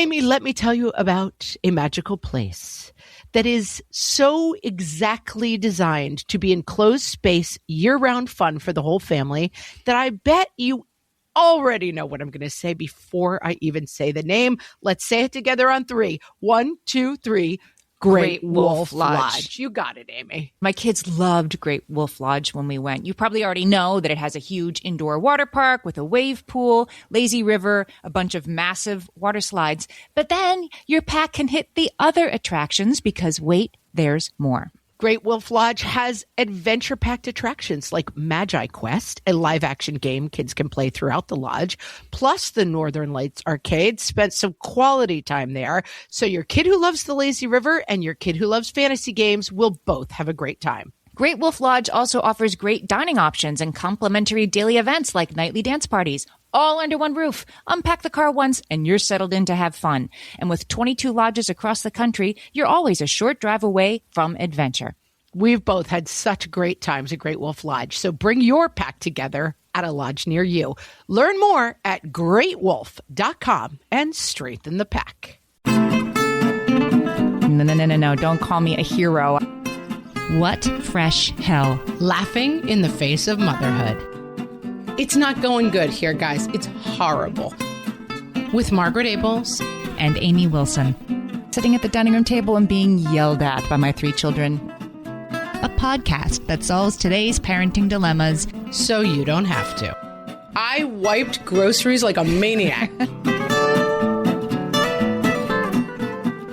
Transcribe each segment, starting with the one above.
Amy, let me tell you about a magical place that is so exactly designed to be enclosed space, year-round fun for the whole family that I bet you already know what I'm going to say before I even say the name. Let's say it together on 3. 1, 2, 3. Great Wolf Lodge. You got it, Amy. My kids loved Great Wolf Lodge when we went. You probably already know that it has a huge indoor water park with a wave pool, lazy river, a bunch of massive water slides. But then your pack can hit the other attractions because, wait, there's more. Great Wolf Lodge has adventure-packed attractions like Magi Quest, a live-action game kids can play throughout the lodge, plus the Northern Lights Arcade. Spent some quality time there, so your kid who loves the lazy river and your kid who loves fantasy games will both have a great time. Great Wolf Lodge also offers great dining options and complimentary daily events like nightly dance parties, all under one roof. Unpack the car once and you're settled in to have fun. And with 22 lodges across the country, you're always a short drive away from adventure. We've both had such great times at Great Wolf Lodge, so bring your pack together at a lodge near you. Learn more at greatwolf.com and strengthen the pack. No. Don't call me a hero. What fresh hell? Laughing in the face of motherhood. It's not going good here, guys. It's horrible. With Margaret Abels and Amy Wilson. Sitting at the dining room table and being yelled at by my 3 children. A podcast that solves today's parenting dilemmas so you don't have to. I wiped groceries like a maniac.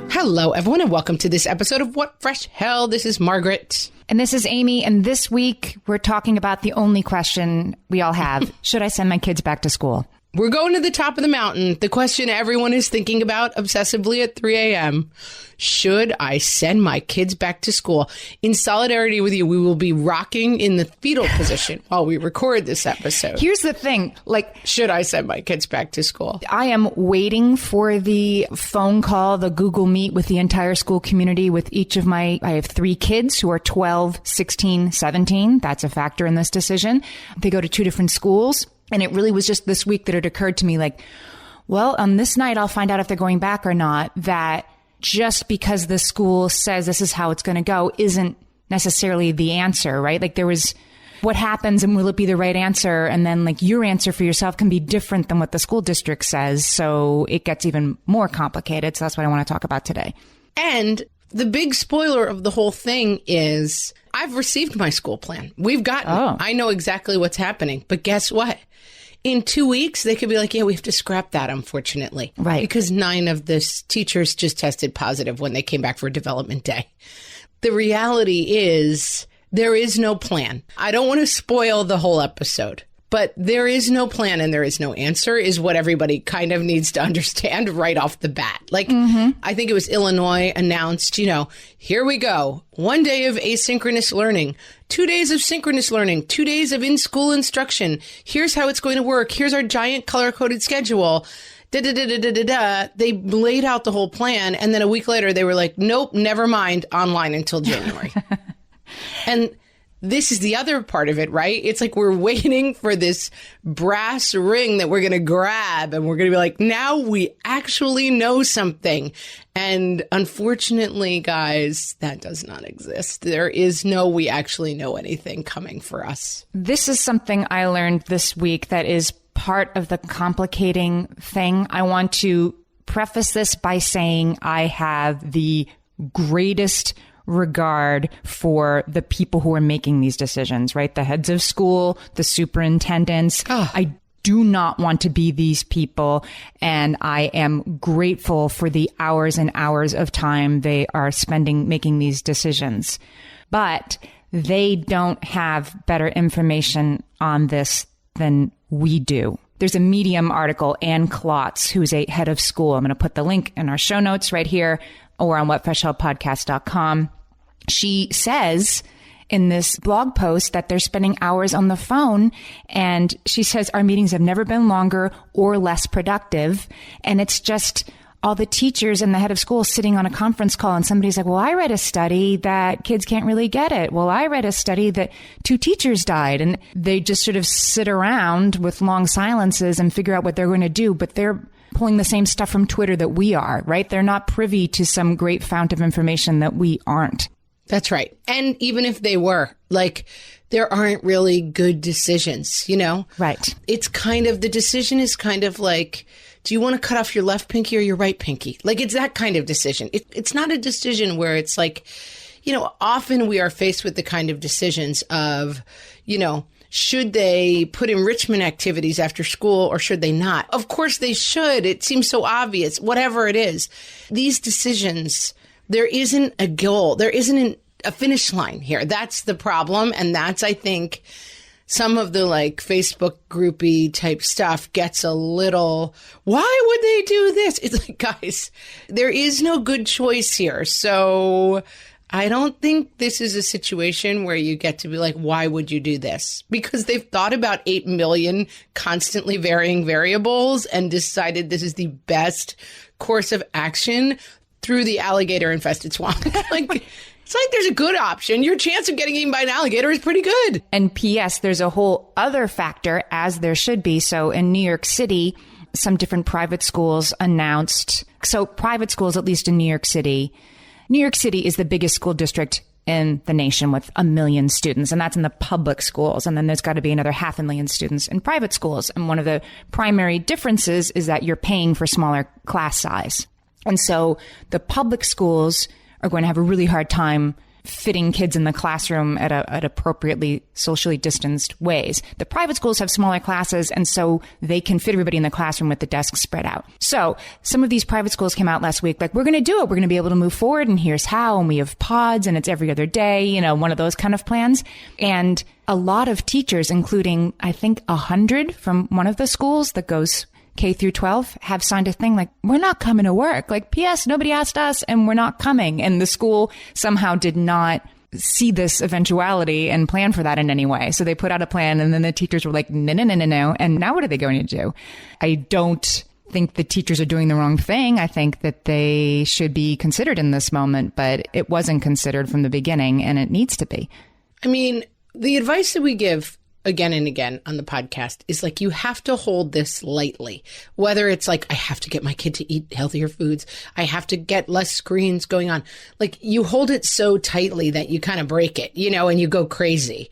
Hello, everyone, and welcome to this episode of What Fresh Hell. This is Margaret. And this is Amy, and this week we're talking about the only question we all have. Should I send my kids back to school? We're going to the top of the mountain. The question everyone is thinking about obsessively at 3 a.m. Should I send my kids back to school? In solidarity with you, we will be rocking in the fetal position while we record this episode. Here's the thing. Should I send my kids back to school? I am waiting for the phone call, the Google Meet with the entire school community with each of I have 3 kids who are 12, 16, 17. That's a factor in this decision. They go to 2 different schools. And it really was just this week that it occurred to me on this night, I'll find out if they're going back or not, that just because the school says this is how it's going to go isn't necessarily the answer, right? There was what happens and will it be the right answer? And then your answer for yourself can be different than what the school district says. So it gets even more complicated. So that's what I want to talk about today. And the big spoiler of the whole thing is I've received my school plan. We've gotten it. I know exactly what's happening. But guess what? In 2 weeks, they could be like, yeah, we have to scrap that, unfortunately. Right. Because 9 of the teachers just tested positive when they came back for development day. The reality is there is no plan. I don't want to spoil the whole episode. But there is no plan and there is no answer is what everybody kind of needs to understand right off the bat. I think it was Illinois announced, here we go. 1 day of asynchronous learning, 2 days of synchronous learning, 2 days of in-school instruction. Here's how it's going to work. Here's our giant color-coded schedule. They laid out the whole plan. And then a week later, they were like, nope, never mind, online until January. And this is the other part of it, right? It's we're waiting for this brass ring that we're going to grab and we're going to be like, now we actually know something. And unfortunately, guys, that does not exist. There is no we actually know anything coming for us. This is something I learned this week that is part of the complicating thing. I want to preface this by saying I have the greatest regard for the people who are making these decisions, right? The heads of school, the superintendents. I do not want to be these people. And I am grateful for the hours and hours of time they are spending making these decisions. But they don't have better information on this than we do. There's a Medium article, Ann Klotz, who's a head of school. I'm going to put the link in our show notes right here or on whatfreshhellpodcast.com. She says in this blog post that they're spending hours on the phone. And she says our meetings have never been longer or less productive. And it's just all the teachers and the head of school sitting on a conference call. And somebody's like, well, I read a study that kids can't really get it. Well, I read a study that 2 teachers died. And they just sort of sit around with long silences and figure out what they're going to do. But they're pulling the same stuff from Twitter that we are, right? They're not privy to some great fount of information that we aren't. That's right. And even if they were, like, there aren't really good decisions, you know? Right. It's kind of, the decision is kind of like, do you want to cut off your left pinky or your right pinky? Like, it's that kind of decision. It's not a decision where it's like, you know, often we are faced with the kind of decisions of, you know, should they put enrichment activities after school or should they not? Of course they should. It seems so obvious, whatever it is. These decisions, there isn't a goal. There isn't a finish line here. That's the problem. And that's, I think, some of the like Facebook groupie type stuff gets a little, why would they do this? It's like, guys, there is no good choice here. So I don't think this is a situation where you get to be like, why would you do this? Because they've thought about 8 million constantly varying variables and decided this is the best course of action through the alligator infested swamp. Like, it's like there's a good option. Your chance of getting eaten by an alligator is pretty good. And P.S., there's a whole other factor, as there should be. So in New York City, some different private schools announced. So private schools, at least in New York City is the biggest school district in the nation with 1 million students. And that's in the public schools. And then there's got to be another 500,000 students in private schools. And one of the primary differences is that you're paying for smaller class size. And so the public schools are going to have a really hard time fitting kids in the classroom at appropriately socially distanced ways. The private schools have smaller classes, and so they can fit everybody in the classroom with the desks spread out. So some of these private schools came out last week, like, we're going to do it. We're going to be able to move forward, and here's how, and we have pods, and it's every other day, you know, one of those kind of plans. And a lot of teachers, including, I think, 100 from one of the schools that goes K through 12, have signed a thing like, we're not coming to work. Like, P.S., nobody asked us and we're not coming. And the school somehow did not see this eventuality and plan for that in any way. So they put out a plan and then the teachers were like, no. And now what are they going to do? I don't think the teachers are doing the wrong thing. I think that they should be considered in this moment, but it wasn't considered from the beginning and it needs to be. I mean, the advice that we give again and again on the podcast is like, you have to hold this lightly, whether it's like, I have to get my kid to eat healthier foods. I have to get less screens going on. Like, you hold it so tightly that you kind of break it, you know, and you go crazy.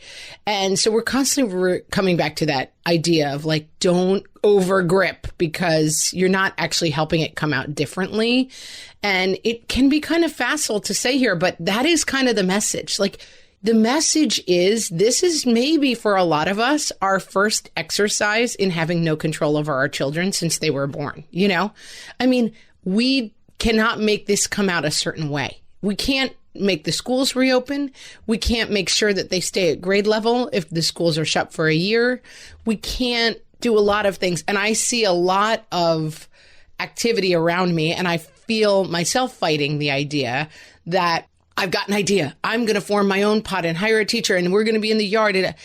And so we're constantly coming back to that idea of like, don't over grip because you're not actually helping it come out differently. And it can be kind of facile to say here, but that is kind of the message. Like, the message is, this is maybe for a lot of us our first exercise in having no control over our children since they were born. You know, I mean, we cannot make this come out a certain way. We can't make the schools reopen. We can't make sure that they stay at grade level if the schools are shut for a year. We can't do a lot of things. And I see a lot of activity around me, and I feel myself fighting the idea that I've got an idea. I'm going to form my own pod and hire a teacher and we're going to be in the yard. And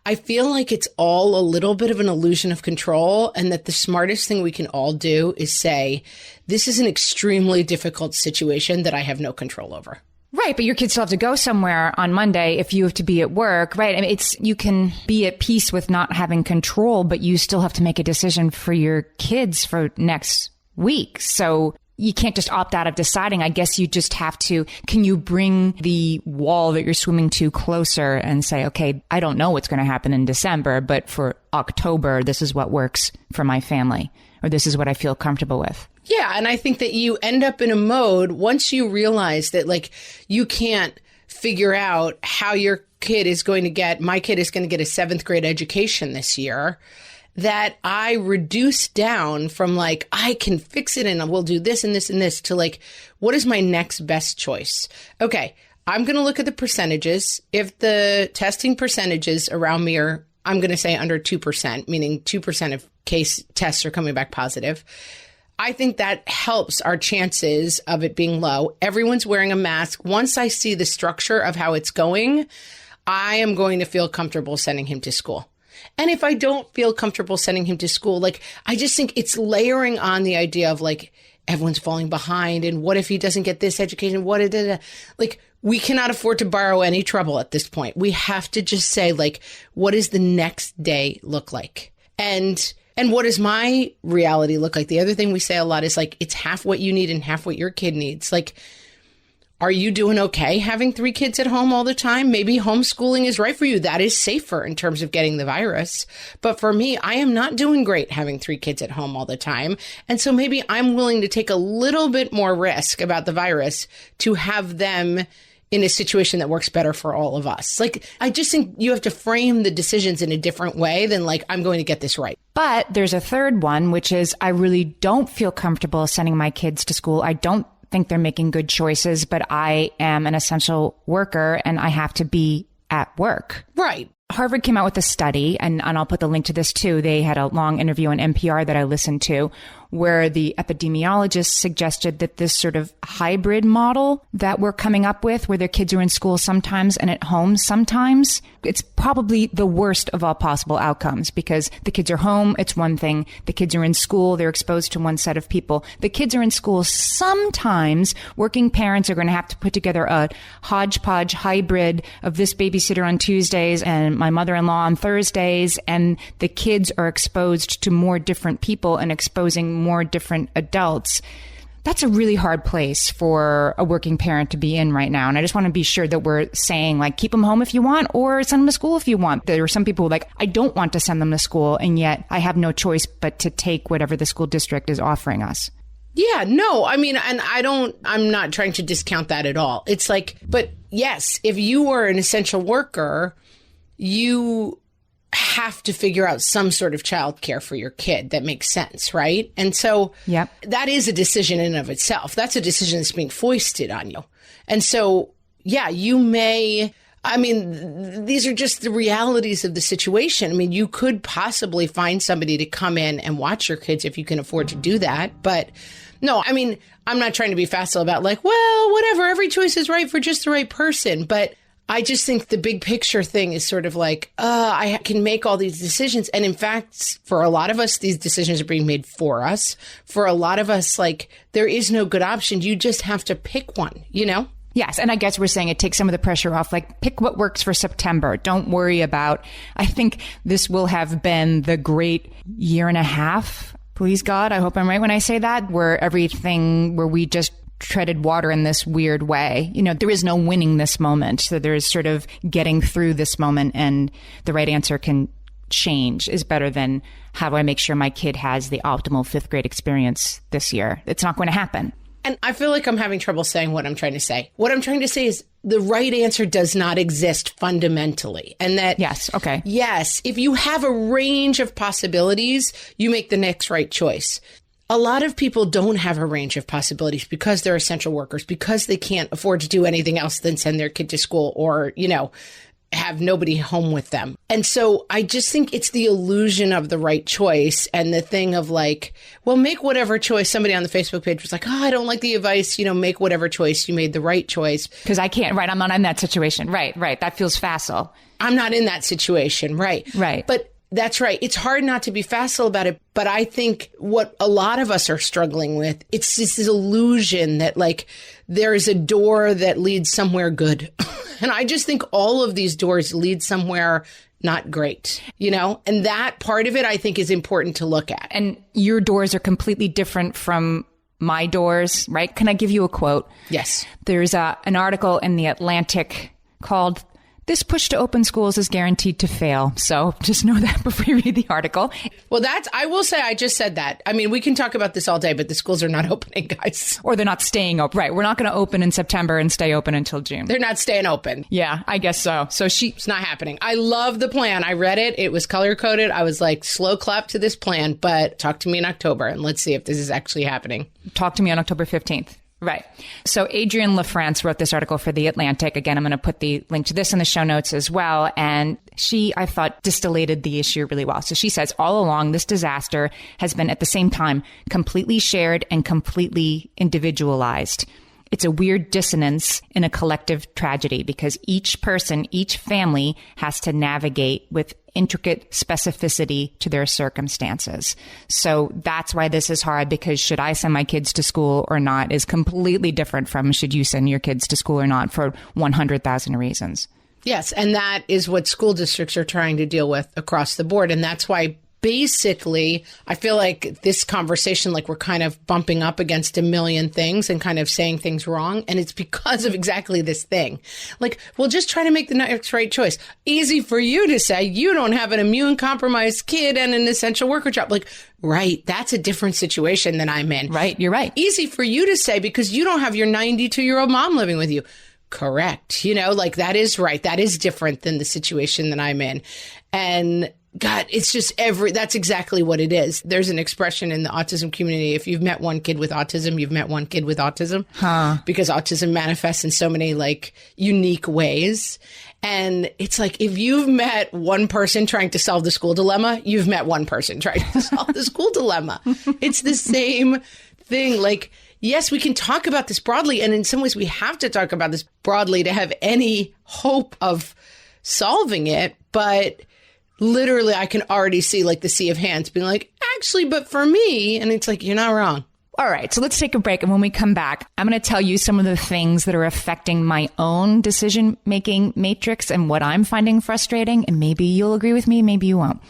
I feel like it's all a little bit of an illusion of control, and that the smartest thing we can all do is say, this is an extremely difficult situation that I have no control over. Right. But your kids still have to go somewhere on Monday if you have to be at work. Right. I mean, you can be at peace with not having control, but you still have to make a decision for your kids for next week. So you can't just opt out of deciding. I guess you just have to, can you bring the wall that you're swimming to closer and say, okay, I don't know what's going to happen in December, but for October, this is what works for my family, or this is what I feel comfortable with. Yeah. And I think that you end up in a mode once you realize that, like, you can't figure out how your kid is going to get, my kid is going to get a 7th grade education this year, that I reduce down from like, I can fix it and we'll do this and this and this, to like, what is my next best choice? Okay, I'm going to look at the percentages. If the testing percentages around me are, I'm going to say under 2%, meaning 2% of case tests are coming back positive, I think that helps our chances of it being low. Everyone's wearing a mask. Once I see the structure of how it's going, I am going to feel comfortable sending him to school. And if I don't feel comfortable sending him to school, like, I just think it's layering on the idea of like, everyone's falling behind. And what if he doesn't get this education? Like, we cannot afford to borrow any trouble at this point. We have to just say, like, what does the next day look like? And And what does my reality look like? The other thing we say a lot is like, it's half what you need and half what your kid needs. Like, are you doing okay having 3 kids at home all the time? Maybe homeschooling is right for you. That is safer in terms of getting the virus. But for me, I am not doing great having 3 kids at home all the time. And so maybe I'm willing to take a little bit more risk about the virus to have them in a situation that works better for all of us. Like, I just think you have to frame the decisions in a different way than like, I'm going to get this right. But there's a third one, which is I really don't feel comfortable sending my kids to school. I don't think they're making good choices, but I am an essential worker and I have to be at work. Right. Harvard came out with a study, and I'll put the link to this too. They had a long interview on NPR that I listened to, where the epidemiologists suggested that this sort of hybrid model that we're coming up with, where their kids are in school sometimes and at home sometimes, it's probably the worst of all possible outcomes, because the kids are home, it's one thing. The kids are in school, they're exposed to one set of people. The kids are in school sometimes. Working parents are going to have to put together a hodgepodge hybrid of this babysitter on Tuesdays and my mother-in-law on Thursdays, and the kids are exposed to more different people and exposing more different adults. That's a really hard place for a working parent to be in right now. And I just want to be sure that we're saying, like, keep them home if you want, or send them to school if you want. There are some people who are like, I don't want to send them to school, and yet I have no choice but to take whatever the school district is offering us. Yeah, no, I mean, and I'm not trying to discount that at all. It's like, but yes, if you are an essential worker, you have to figure out some sort of childcare for your kid that makes sense, right? And so that is a decision in and of itself. That's a decision that's being foisted on you. And so, yeah, you may, I mean, these are just the realities of the situation. I mean, you could possibly find somebody to come in and watch your kids if you can afford to do that. But no, I mean, I'm not trying to be facile about like, well, whatever, every choice is right for just the right person. But I just think the big picture thing is sort of like, I can make all these decisions. And in fact, for a lot of us, these decisions are being made for us. For a lot of us, like, there is no good option. You just have to pick one, you know? Yes. And I guess we're saying it takes some of the pressure off, like, pick what works for September. Don't worry about, I think this will have been the great year and a half. Please God, I hope I'm right when I say that, where we just treaded water in this weird way. You know, there is no winning this moment. So there is sort of getting through this moment, and the right answer can change is better than how do I make sure my kid has the optimal 5th grade experience this year? It's not going to happen. And I feel like I'm having trouble saying what I'm trying to say. What I'm trying to say is the right answer does not exist fundamentally. And that, yes, okay. Yes, if you have a range of possibilities, you make the next right choice. A lot of people don't have a range of possibilities because they're essential workers, because they can't afford to do anything else than send their kid to school or, you know, have nobody home with them. And so I just think it's the illusion of the right choice and the thing of like, well, make whatever choice. Somebody on the Facebook page was like, oh, I don't like the advice, you know, make whatever choice. You made the right choice. Because I can't, right? I'm not in that situation. Right. That feels facile. I'm not in that situation. Right. But that's right. It's hard not to be facile about it. But I think what a lot of us are struggling with, it's this illusion that like there is a door that leads somewhere good. And I just think all of these doors lead somewhere not great, you know, and that part of it I think is important to look at. And your doors are completely different from my doors, right? Can I give you a quote? Yes. There's an article in The Atlantic called "This push to open schools is guaranteed to fail." So just know that before you read the article. Well, I will say, I just said that. I mean, we can talk about this all day, but the schools are not opening, guys. Or they're not staying open. Right. We're not going to open in September and stay open until June. They're not staying open. Yeah, I guess so. It's not happening. I love the plan. I read it. It was color coded. I was like, slow clap to this plan, but talk to me in October and let's see if this is actually happening. Talk to me on October 15th. Right. So Adrienne LaFrance wrote this article for The Atlantic. Again, I'm going to put the link to this in the show notes as well. And she, I thought, distillated the issue really well. So she says, all along, this disaster has been at the same time completely shared and completely individualized. It's a weird dissonance in a collective tragedy because each person, each family has to navigate with intricate specificity to their circumstances. So that's why this is hard, because should I send my kids to school or not is completely different from should you send your kids to school or not for 100,000 reasons. Yes. And that is what school districts are trying to deal with across the board. And that's why basically, I feel like this conversation, like we're kind of bumping up against a million things and kind of saying things wrong. And it's because of exactly this thing. Like, we'll just try to make the next right choice. Easy for you to say, you don't have an immune compromised kid and an essential worker job. Like, right. That's a different situation than I'm in. Right. You're right. Easy for you to say because you don't have your 92-year-old mom living with you. Correct. You know, like that is right. That is different than the situation that I'm in. And God, it's just that's exactly what it is. There's an expression in the autism community. If you've met one kid with autism, you've met one kid with autism. Because autism manifests in so many like unique ways. And it's like, if you've met one person trying to solve the school dilemma, you've met one person trying to solve the school dilemma. It's the same thing. Like, yes, we can talk about this broadly. And in some ways we have to talk about this broadly to have any hope of solving it. But literally, I can already see like the sea of hands being like, actually, but for me. And it's like, you're not wrong. All right. So let's take a break. And when we come back, I'm going to tell you some of the things that are affecting my own decision-making matrix and what I'm finding frustrating. And maybe you'll agree with me. Maybe you won't.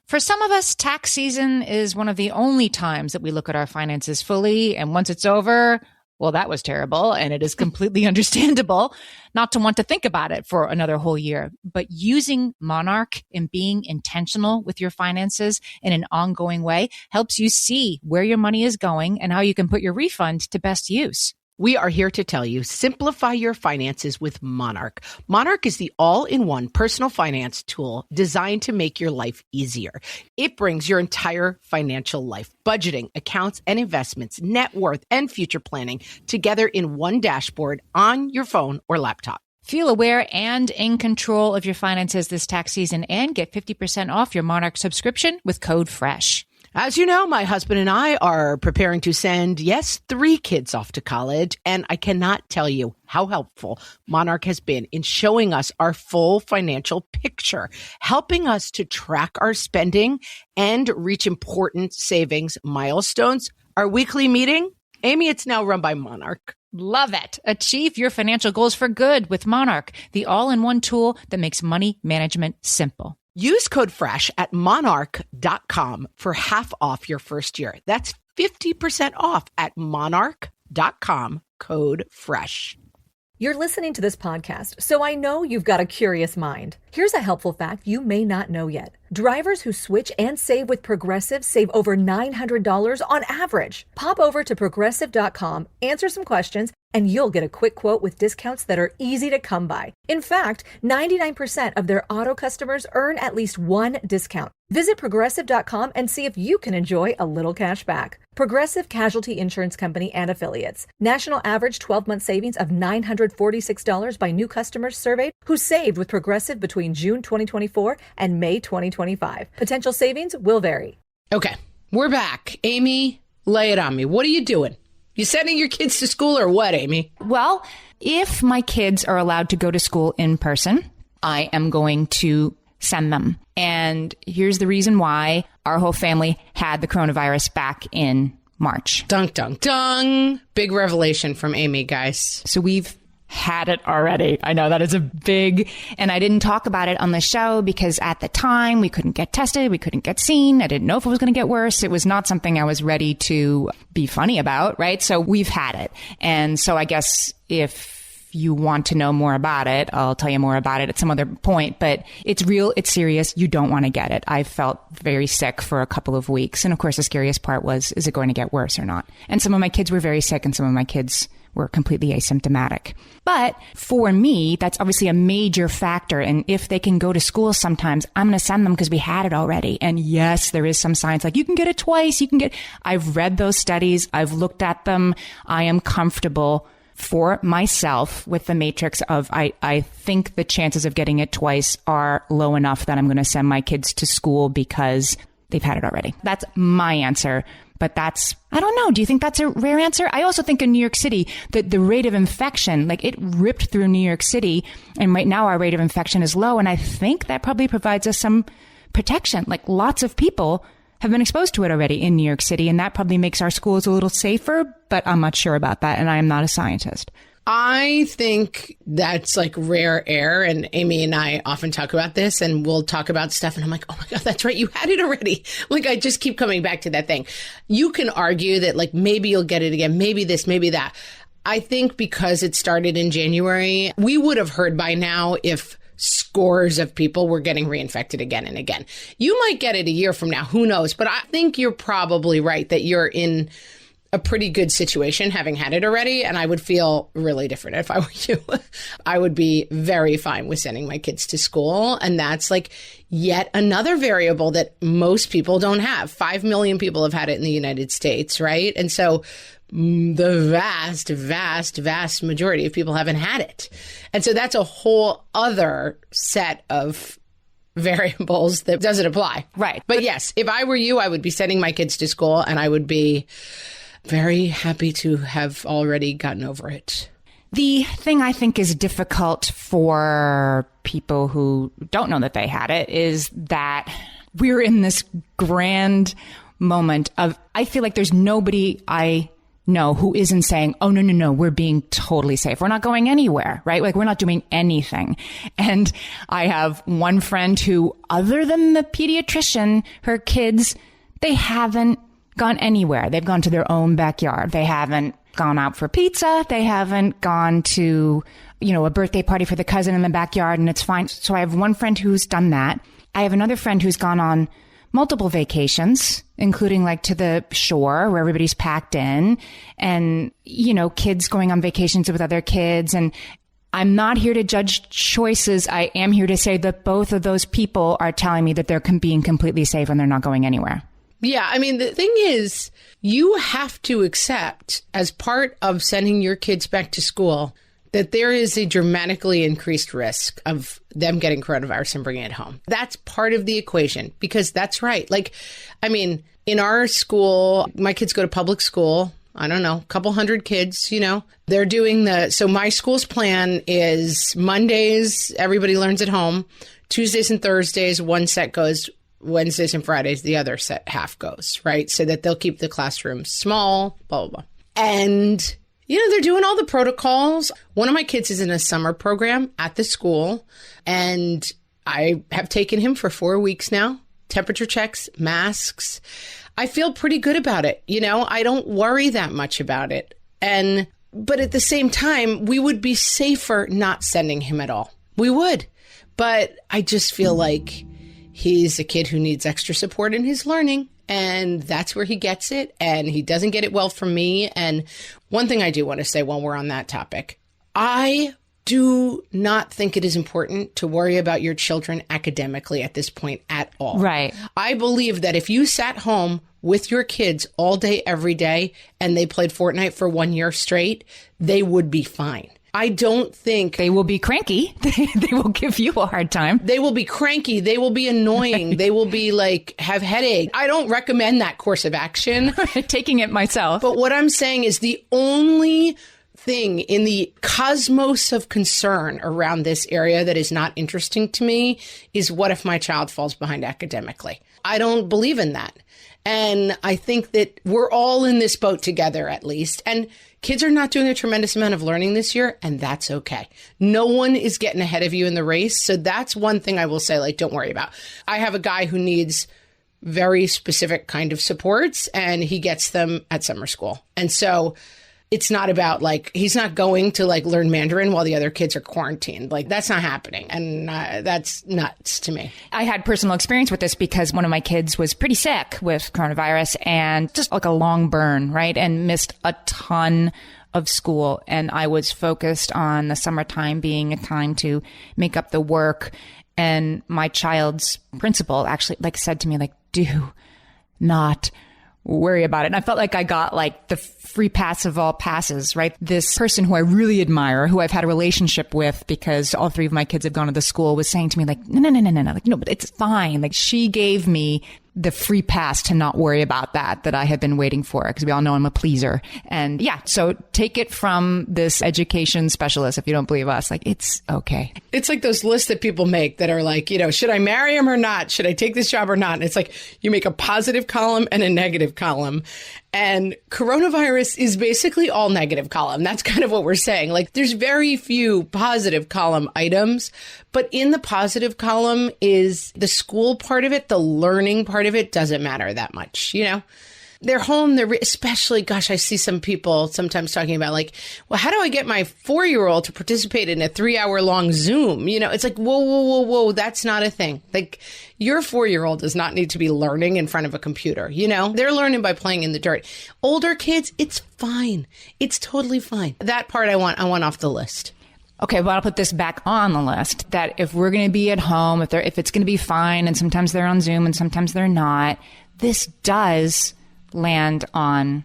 For some of us, tax season is one of the only times that we look at our finances fully. And once it's over, well, that was terrible. And it is completely understandable not to want to think about it for another whole year. But using Monarch and being intentional with your finances in an ongoing way helps you see where your money is going and how you can put your refund to best use. We are here to tell you, simplify your finances with Monarch. Monarch is the all-in-one personal finance tool designed to make your life easier. It brings your entire financial life, budgeting, accounts and investments, net worth, and future planning together in one dashboard on your phone or laptop. Feel aware and in control of your finances this tax season and get 50% off your Monarch subscription with code FRESH. As you know, my husband and I are preparing to send, 3 kids off to college, and I cannot tell you how helpful Monarch has been in showing us our full financial picture, helping us to track our spending and reach important savings milestones. Our weekly meeting, Amy, it's now run by Monarch. Love it. Achieve your financial goals for good with Monarch, the all-in-one tool that makes money management simple. Use code FRESH at monarch.com for half off your first year. That's 50% off at monarch.com, code FRESH. You're listening to this podcast, so I know you've got a curious mind. Here's a helpful fact you may not know yet. Drivers who switch and save with Progressive save over $900 on average. Pop over to progressive.com, answer some questions, and you'll get a quick quote with discounts that are easy to come by. In fact, 99% of their auto customers earn at least one discount. Visit progressive.com and see if you can enjoy a little cash back. Progressive Casualty Insurance Company and Affiliates. National average 12-month savings of $946 by new customers surveyed who saved with Progressive between June 2024 and May 2025. Potential savings will vary. Okay, we're back. Amy, lay it on me. What are you doing? You sending your kids to school or what, Amy? Well, if my kids are allowed to go to school in person, I am going to send them. And here's the reason why. Our whole family had the coronavirus back in March. Dunk, dunk, dunk. Big revelation from Amy, guys. So we've had it already. I know that is a big, and I didn't talk about it on the show because at the time we couldn't get tested. We couldn't get seen. I didn't know if it was going to get worse. It was not something I was ready to be funny about, right? So we've had it. And so I guess if you want to know more about it, I'll tell you more about it at some other point, but it's real. It's serious. You don't want to get it. I felt very sick for a couple of weeks. And of course, the scariest part was, is it going to get worse or not? And some of my kids were very sick and some of my kids were completely asymptomatic. But for me, that's obviously a major factor. And if they can go to school sometimes, I'm going to send them because we had it already. And yes, there is some science like you can get it twice. I've read those studies. I've looked at them. I am comfortable for myself with the matrix of I think the chances of getting it twice are low enough that I'm going to send my kids to school because they've had it already. That's my answer. But I don't know. Do you think that's a rare answer? I also think in New York City, that the rate of infection, like it ripped through New York City. And right now our rate of infection is low. And I think that probably provides us some protection. Like lots of people have been exposed to it already in New York City. And that probably makes our schools a little safer, but I'm not sure about that. And I am not a scientist. I think that's like rare air. And Amy and I often talk about this, and we'll talk about stuff. And I'm like, oh my God, that's right. You had it already. Like, I just keep coming back to that thing. You can argue that like, maybe you'll get it again. Maybe this, maybe that. I think because it started in January, we would have heard by now if scores of people were getting reinfected again and again. You might get it a year from now. Who knows? But I think you're probably right that you're in a pretty good situation having had it already. And I would feel really different if I were you. I would be very fine with sending my kids to school. And that's like yet another variable that most people don't have. 5 million people have had it in the United States, right? And so the vast majority of people haven't had it. And so that's a whole other set of variables that doesn't apply. Right. But yes, if I were you, I would be sending my kids to school, and I would be very happy to have already gotten over it. The thing I think is difficult for people who don't know that they had it is that we're in this grand moment of, I feel like there's nobody I know who isn't saying, oh, no, we're being totally safe. We're not going anywhere, right? Like, we're not doing anything. And I have one friend who, other than the pediatrician, her kids, they haven't gone anywhere. They've gone to their own backyard. They haven't gone out for pizza. They haven't gone to, a birthday party for the cousin in the backyard, and it's fine. So I have one friend who's done that. I have another friend who's gone on multiple vacations, including like to the shore where everybody's packed in, and, kids going on vacations with other kids. And I'm not here to judge choices. I am here to say that both of those people are telling me that they're being completely safe and they're not going anywhere. Yeah, I mean, the thing is, you have to accept as part of sending your kids back to school that there is a dramatically increased risk of them getting coronavirus and bringing it home. That's part of the equation, because that's right. Like, I mean, in our school, my kids go to public school. I don't know, a couple hundred kids, they're doing so my school's plan is Mondays, everybody learns at home. Tuesdays and Thursdays, one set goes. Wednesdays and Fridays, the other set half goes, right? So that they'll keep the classrooms small, blah, blah, blah. And, they're doing all the protocols. One of my kids is in a summer program at the school, and I have taken him for 4 weeks now. Temperature checks, masks. I feel pretty good about it. I don't worry that much about it. But at the same time, we would be safer not sending him at all. We would. But I just feel like he's a kid who needs extra support in his learning, and that's where he gets it, and he doesn't get it well from me. And one thing I do want to say while we're on that topic, I do not think it is important to worry about your children academically at this point at all. Right. I believe that if you sat home with your kids all day, every day, and they played Fortnite for 1 year straight, they would be fine. I don't think they will be cranky. They will give you a hard time. They will be cranky. They will be annoying. They will be like, have headache. I don't recommend that course of action. Taking it myself. But what I'm saying is the only thing in the cosmos of concern around this area that is not interesting to me is what if my child falls behind academically? I don't believe in that. And I think that we're all in this boat together, at least. And kids are not doing a tremendous amount of learning this year, and that's okay. No one is getting ahead of you in the race. So that's one thing I will say, like, don't worry about. I have a guy who needs very specific kind of supports, and he gets them at summer school. And so it's not about like, he's not going to like learn Mandarin while the other kids are quarantined. Like, that's not happening. And that's nuts to me. I had personal experience with this because one of my kids was pretty sick with coronavirus and just like a long burn, right? And missed a ton of school. And I was focused on the summertime being a time to make up the work. And my child's principal actually said to me, do not worry about it. And I felt like I got like the free pass of all passes, right? This person who I really admire, who I've had a relationship with because all three of my kids have gone to the school, was saying to me no, but it's fine. Like, she gave me the free pass to not worry about that I had been waiting for, because we all know I'm a pleaser. And yeah, so take it from this education specialist if you don't believe us. Like, it's okay. It's like those lists that people make that are like, should I marry him or not? Should I take this job or not? And it's like you make a positive column and a negative column. And coronavirus is basically all negative column. That's kind of what we're saying. Like, there's very few positive column items, but in the positive column is the school part of it. The learning part of it doesn't matter that much, you know? They're home, especially, gosh, I see some people sometimes talking about like, well, how do I get my 4-year-old to participate in a 3-hour-long Zoom? You know, it's like, whoa, that's not a thing. Like, your 4-year-old does not need to be learning in front of a computer, you know? They're learning by playing in the dirt. Older kids, it's fine. It's totally fine. That part I want off the list. Okay, well, I'll put this back on the list, that if we're going to be at home, if it's going to be fine, and sometimes they're on Zoom and sometimes they're not, this does land on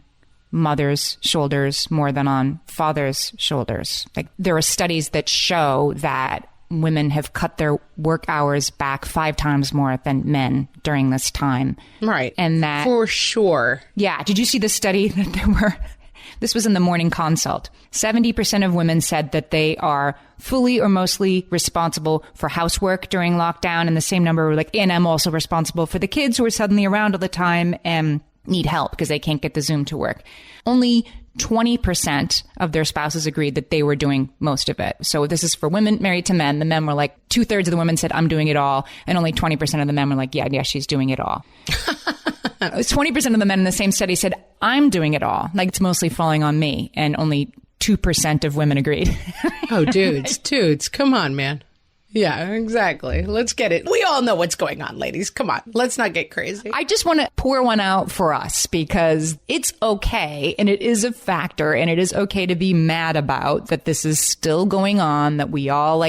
mother's shoulders more than on father's shoulders. Like, there are studies that show that women have cut their work hours back 5 times more than men during this time. Right. And that, for sure. Yeah. Did you see the study that this was in the Morning Consult. 70% of women said that they are fully or mostly responsible for housework during lockdown. And the same number were like, and I'm also responsible for the kids who are suddenly around all the time and need help because they can't get the Zoom to work. Only 20% of their spouses agreed that they were doing most of it. So this is for women married to men. The men were like, 2/3 of the women said, I'm doing it all. And only 20% of the men were like, yeah, she's doing it all. 20% of the men in the same study said, I'm doing it all. Like, it's mostly falling on me. And only 2% of women agreed. Oh, dudes, come on, man. Yeah, exactly. Let's get it. We all know what's going on, ladies. Come on. Let's not get crazy. I just want to pour one out for us because it's okay. And it is a factor. And it is okay to be mad about that this is still going on, that we all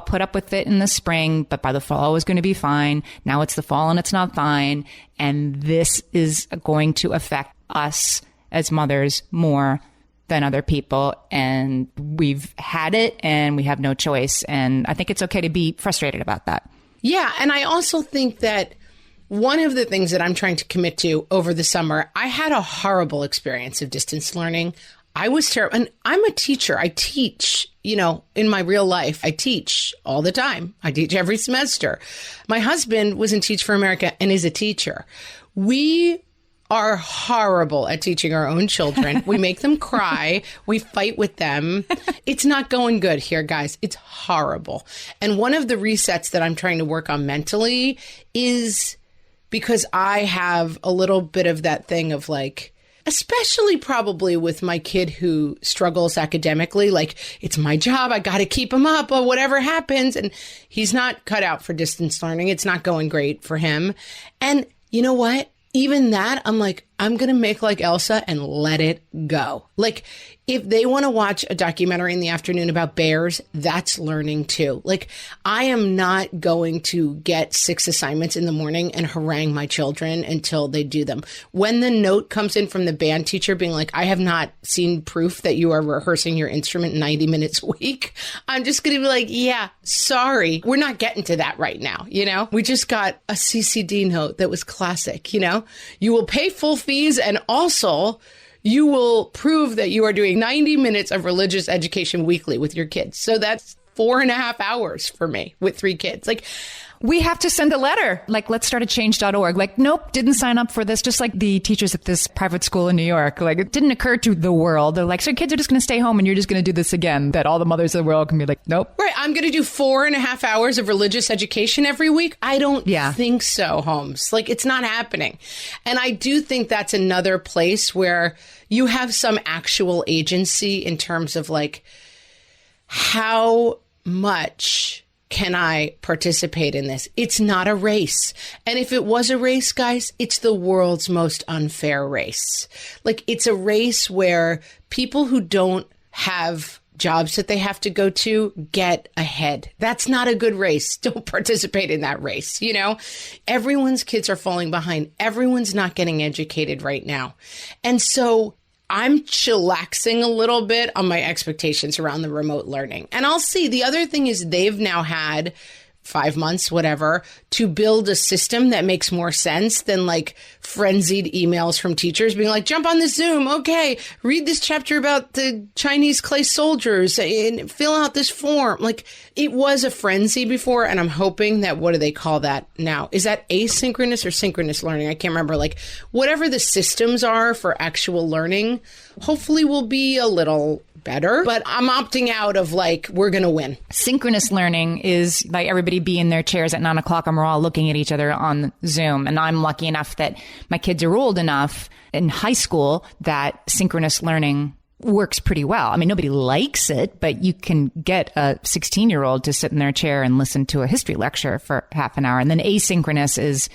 put up with it in the spring, but by the fall it was going to be fine. Now it's the fall and it's not fine. And this is going to affect us as mothers more than other people, and we've had it and we have no choice. And I think it's okay to be frustrated about that. Yeah. And I also think that one of the things that I'm trying to commit to over the summer, I had a horrible experience of distance learning. I was terrible. And I'm a teacher. I teach, you know, in my real life. I teach all the time. I teach every semester. My husband was in Teach for America and is a teacher. We are horrible at teaching our own children. We make them cry. We fight with them. It's not going good here, guys. It's horrible. And one of the resets that I'm trying to work on mentally is because I have a little bit of that thing of like, especially probably with my kid who struggles academically, like, it's my job. I got to keep him up or whatever happens. And he's not cut out for distance learning. It's not going great for him. And you know what? Even that, I'm like, I'm going to make like Elsa and let it go. Like, if they want to watch a documentary in the afternoon about bears, that's learning too. Like, I am not going to get 6 assignments in the morning and harangue my children until they do them. When the note comes in from the band teacher being like, I have not seen proof that you are rehearsing your instrument 90 minutes a week, I'm just going to be like, yeah, sorry. We're not getting to that right now. You know, we just got a CCD note that was classic. You know, you will pay full fees and also you will prove that you are doing 90 minutes of religious education weekly with your kids. So that's 4.5 hours for me with 3 kids. Like, we have to send a letter. Like, let's start a change.org. Like, nope, didn't sign up for this. Just like the teachers at this private school in New York. Like, it didn't occur to the world. They're like, so kids are just going to stay home and you're just going to do this again. That all the mothers of the world can be like, nope. Right. I'm going to do 4.5 hours of religious education every week. I don't think so, Holmes. Like, it's not happening. And I do think that's another place where you have some actual agency in terms of like, how much can I participate in this? It's not a race. And if it was a race, guys, it's the world's most unfair race. Like, it's a race where people who don't have jobs that they have to go to get ahead. That's not a good race. Don't participate in that race. You know, everyone's kids are falling behind. Everyone's not getting educated right now. And so I'm chillaxing a little bit on my expectations around the remote learning. And I'll see. The other thing is they've now had 5 months, whatever, to build a system that makes more sense than like frenzied emails from teachers being like, jump on the Zoom. Okay, read this chapter about the Chinese clay soldiers and fill out this form. Like, it was a frenzy before, and I'm hoping that, what do they call that now? Is that asynchronous or synchronous learning? I can't remember. Like, whatever the systems are for actual learning, hopefully will be a little better, but I'm opting out of like, we're going to win. Synchronous learning is like everybody be in their chairs at 9 o'clock and we're all looking at each other on Zoom. And I'm lucky enough that my kids are old enough in high school that synchronous learning works pretty well. I mean, nobody likes it, but you can get a 16-year-old to sit in their chair and listen to a history lecture for half an hour. And then asynchronous is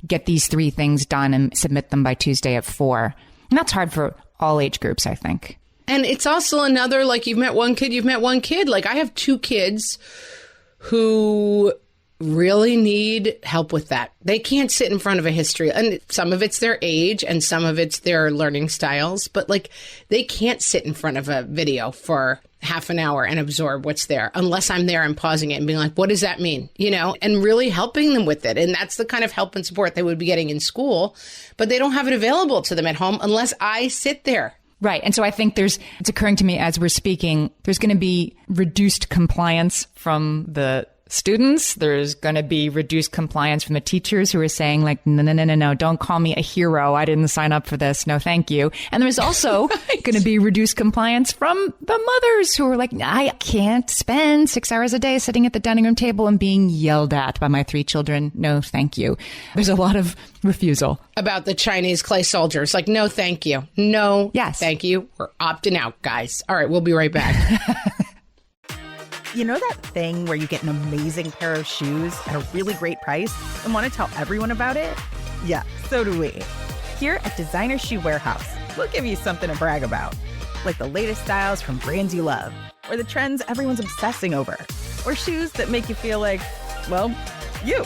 get these 3 things done and submit them by Tuesday at 4. And that's hard for all age groups, I think. And it's also another, like, you've met one kid. Like, I have 2 kids who really need help with that. They can't sit in front of a history. And some of it's their age and some of it's their learning styles. But, like, they can't sit in front of a video for half an hour and absorb what's there unless I'm there and pausing it and being like, what does that mean? You know, and really helping them with it. And that's the kind of help and support they would be getting in school. But they don't have it available to them at home unless I sit there. Right. And so I think it's occurring to me as we're speaking, there's going to be reduced compliance from the students. There's going to be reduced compliance from the teachers who are saying like, no, don't call me a hero. I didn't sign up for this. No, thank you. And there's also going to be reduced compliance from the mothers who are like, I can't spend 6 hours a day sitting at the dining room table and being yelled at by my 3 children. No, thank you. There's a lot of refusal. About the Chinese clay soldiers. Like, no, thank you. No, yes, thank you. We're opting out, guys. All right, we'll be right back. You know that thing where you get an amazing pair of shoes at a really great price and want to tell everyone about it? Yeah, so do we. Here at Designer Shoe Warehouse, we'll give you something to brag about, like the latest styles from brands you love, or the trends everyone's obsessing over, or shoes that make you feel like, well, you.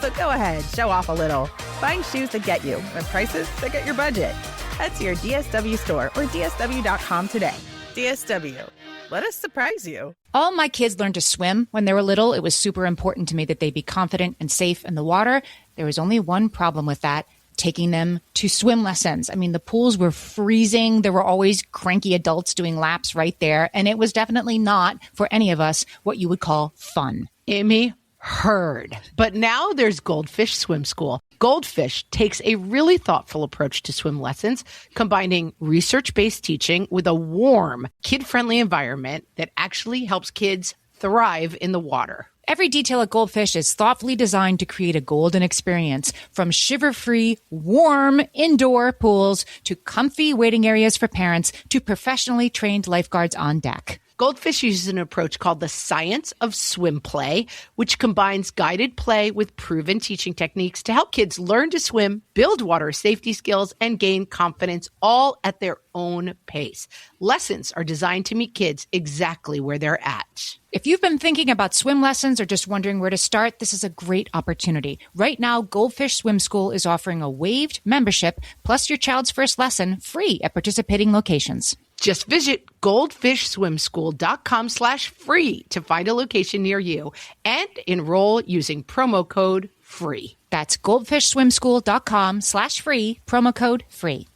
So go ahead, show off a little. Find shoes that get you at prices that get your budget. Head to your DSW store or DSW.com today. DSW. Let us surprise you. All my kids learned to swim when they were little. It was super important to me that they be confident and safe in the water. There was only one problem with that, taking them to swim lessons. I mean, the pools were freezing. There were always cranky adults doing laps right there. And it was definitely not, for any of us, what you would call fun. Amy, heard. But now there's Goldfish Swim School. Goldfish takes a really thoughtful approach to swim lessons, combining research-based teaching with a warm, kid-friendly environment that actually helps kids thrive in the water. Every detail at Goldfish is thoughtfully designed to create a golden experience, from shiver-free, warm indoor pools to comfy waiting areas for parents to professionally trained lifeguards on deck. Goldfish uses an approach called the science of swim play, which combines guided play with proven teaching techniques to help kids learn to swim, build water safety skills, and gain confidence, all at their own pace. Lessons are designed to meet kids exactly where they're at. If you've been thinking about swim lessons or just wondering where to start, this is a great opportunity. Right now, Goldfish Swim School is offering a waived membership plus your child's first lesson free at participating locations. Just visit goldfishswimschool.com/free to find a location near you and enroll using promo code FREE. That's goldfishswimschool.com/free, promo code FREE.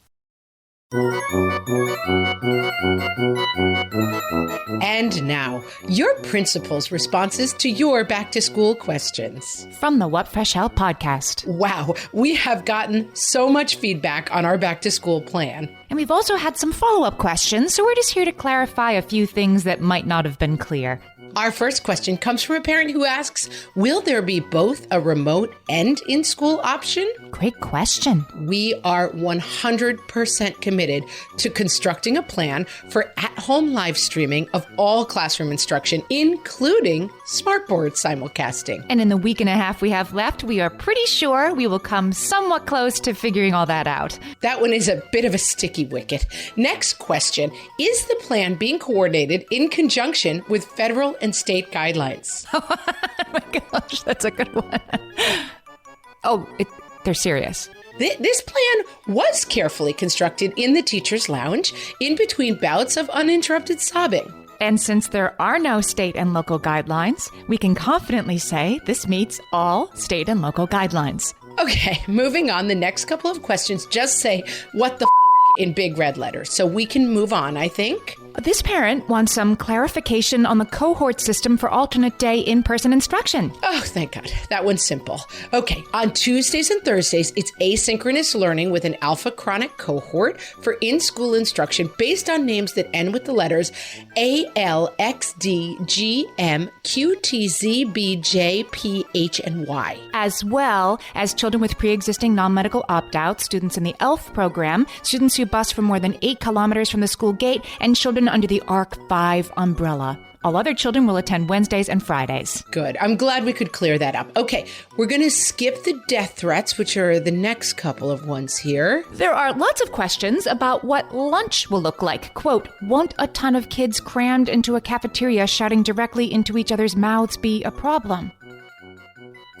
And now, your principal's responses to your back-to-school questions. From the What Fresh Hell podcast. Wow, we have gotten so much feedback on our back-to-school plan. And we've also had some follow-up questions, so we're just here to clarify a few things that might not have been clear. Our first question comes from a parent who asks, will there be both a remote and in-school option? Great question. We are 100% committed to constructing a plan for at-home live streaming of all classroom instruction, including smartboard simulcasting. And in the week and a half we have left, we are pretty sure we will come somewhat close to figuring all that out. That one is a bit of a sticky wicket. Next question, is the plan being coordinated in conjunction with federal and state guidelines? Oh my gosh, that's a good one. They're serious. This plan was carefully constructed in the teacher's lounge in between bouts of uninterrupted sobbing. And since there are no state and local guidelines, we can confidently say this meets all state and local guidelines. Okay, moving on. The next couple of questions just say, what the in big red letters. So we can move on, I think. This parent wants some clarification on the cohort system for alternate day in-person instruction. Oh, thank God. That one's simple. Okay, on Tuesdays and Thursdays, it's asynchronous learning with an alpha chronic cohort for in-school instruction based on names that end with the letters A, L, X, D, G, M, Q, T, Z, B, J, P, H, and Y. As well as children with pre-existing non-medical opt-outs, students in the ELF program, students who bus for more than 8 kilometers from the school gate, and children under the ARC-5 umbrella. All other children will attend Wednesdays and Fridays. Good. I'm glad we could clear that up. Okay, we're going to skip the death threats, which are the next couple of ones here. There are lots of questions about what lunch will look like. Quote, won't a ton of kids crammed into a cafeteria shouting directly into each other's mouths be a problem?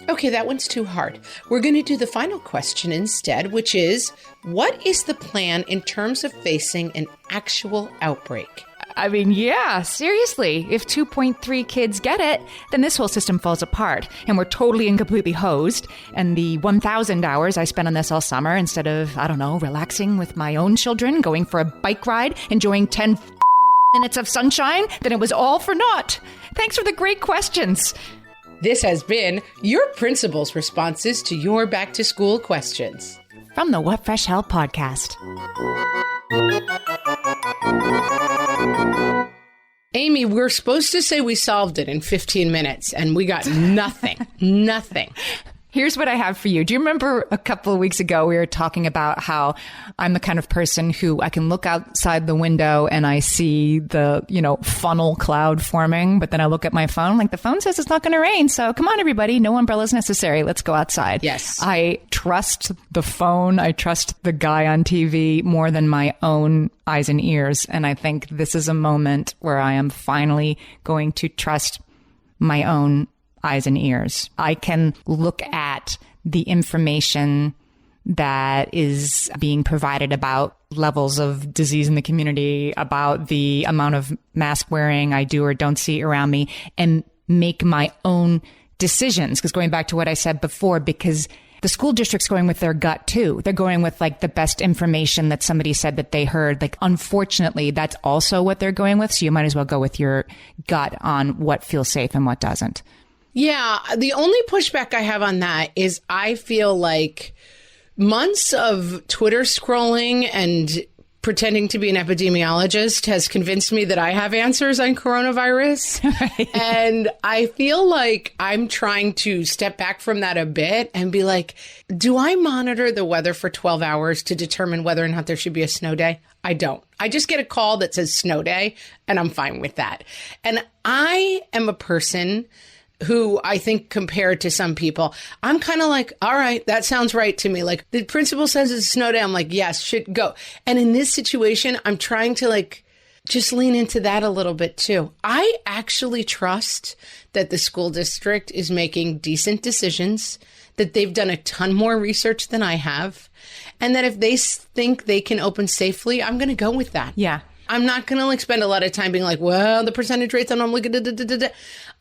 Okay, that one's too hard. We're going to do the final question instead, which is, what is the plan in terms of facing an actual outbreak? I mean, yeah, seriously. If 2.3 kids get it, then this whole system falls apart, and we're totally and completely hosed. And the 1,000 hours I spent on this all summer, instead of, I don't know, relaxing with my own children, going for a bike ride, enjoying 10 minutes of sunshine, then it was all for naught. Thanks for the great questions. This has been your principal's responses to your back-to-school questions. From the What Fresh Hell podcast. Amy, we're supposed to say we solved it in 15 minutes, and we got nothing. Nothing. Here's what I have for you. Do you remember a couple of weeks ago we were talking about how I'm the kind of person who I can look outside the window and I see the, funnel cloud forming, but then I look at my phone, like the phone says it's not going to rain. So come on, everybody. No umbrellas necessary. Let's go outside. Yes. I trust the phone. I trust the guy on TV more than my own eyes and ears. And I think this is a moment where I am finally going to trust my own eyes and ears. I can look at the information that is being provided about levels of disease in the community, about the amount of mask wearing I do or don't see around me, and make my own decisions. Because going back to what I said before, because the school district's going with their gut too. They're going with like the best information that somebody said that they heard. Like, unfortunately, that's also what they're going with. So you might as well go with your gut on what feels safe and what doesn't. Yeah, the only pushback I have on that is I feel like months of Twitter scrolling and pretending to be an epidemiologist has convinced me that I have answers on coronavirus. Right. And I feel like I'm trying to step back from that a bit and be like, do I monitor the weather for 12 hours to determine whether or not there should be a snow day? I don't. I just get a call that says snow day, and I'm fine with that. And I am a person who I think, compared to some people, I'm kind of like, all right, that sounds right to me. Like, the principal says it's a snow day. I'm like, yes, should go. And in this situation, I'm trying to just lean into that a little bit too. I actually trust that the school district is making decent decisions, that they've done a ton more research than I have, and that if they think they can open safely, I'm going to go with that. Yeah. I'm not going to spend a lot of time being like, well, the percentage rates, and I'm like,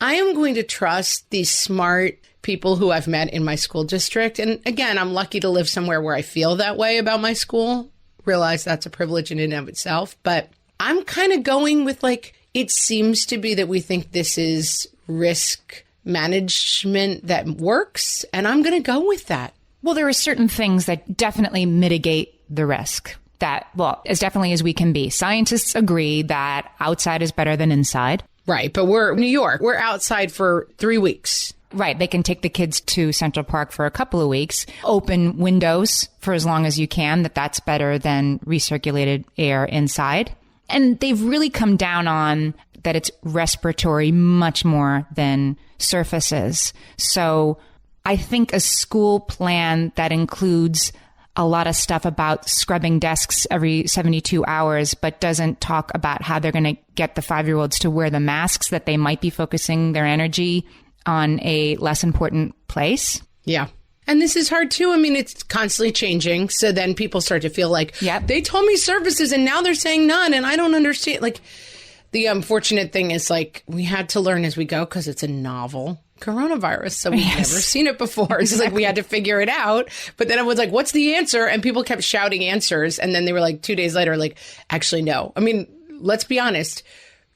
I am going to trust these smart people who I've met in my school district. And again, I'm lucky to live somewhere where I feel that way about my school. Realize that's a privilege in and of itself. But I'm kind of going with it seems to be that we think this is risk management that works. And I'm going to go with that. Well, there are certain things that definitely mitigate the risk. As definitely as we can be. Scientists agree that outside is better than inside. Right. But we're New York. We're outside for 3 weeks. Right. They can take the kids to Central Park for a couple of weeks, open windows for as long as you can. That's better than recirculated air inside. And they've really come down on that it's respiratory much more than surfaces. So I think a school plan that includes a lot of stuff about scrubbing desks every 72 hours, but doesn't talk about how they're going to get the 5-year-olds to wear the masks, that they might be focusing their energy on a less important place. Yeah. And this is hard too. I mean, it's constantly changing. So then people start to feel like, yep, they told me services and now they're saying none. And I don't understand. The unfortunate thing is like we had to learn as we go because it's a novel coronavirus. So we've never seen it before. It's just like we had to figure it out. But then it was like, what's the answer? And people kept shouting answers. And then they were like 2 days later, like, actually, no. I mean, let's be honest.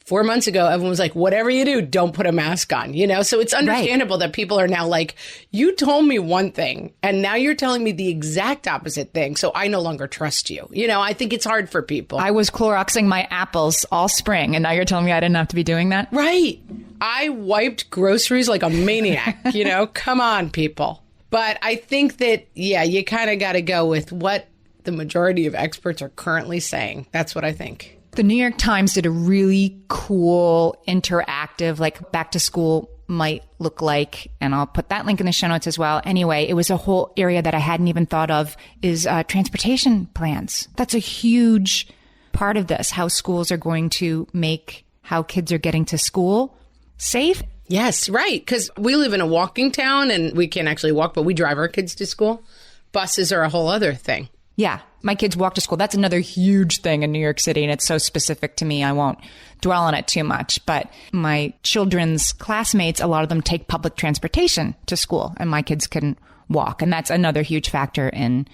4 months ago, everyone was like, whatever you do, don't put a mask on, you know? So it's understandable that people are now like, you told me one thing and now you're telling me the exact opposite thing. So I no longer trust you. You know, I think it's hard for people. I was Cloroxing my apples all spring and now you're telling me I didn't have to be doing that? Right. I wiped groceries like a maniac, you know? Come on, people. But I think that, yeah, you kind of got to go with what the majority of experts are currently saying. That's what I think. The New York Times did a really cool, interactive, like back to school might look like, and I'll put that link in the show notes as well. Anyway, it was a whole area that I hadn't even thought of is transportation plans. That's a huge part of this, how schools are going to make how kids are getting to school safe. Yes, right. Because we live in a walking town and we can't actually walk, but we drive our kids to school. Buses are a whole other thing. Yeah. My kids walk to school. That's another huge thing in New York City, and it's so specific to me. I won't dwell on it too much. But my children's classmates, a lot of them take public transportation to school, and my kids can walk. And that's another huge factor in,